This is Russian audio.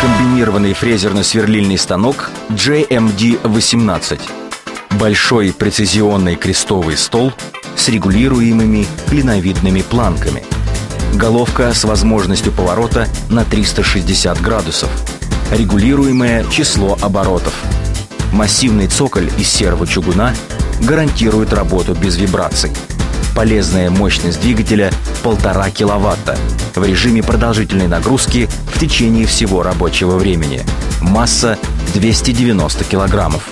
Комбинированный фрезерно-сверлильный станок JMD-18. Большой прецизионный крестовый стол с регулируемыми клиновидными планками. Головка с возможностью поворота на 360 градусов. Регулируемое число оборотов. Массивный цоколь из серого чугуна гарантирует работу без вибраций. Полезная мощность двигателя 1,5 киловатта в режиме продолжительной нагрузки в течение всего рабочего времени. Масса 290 килограммов.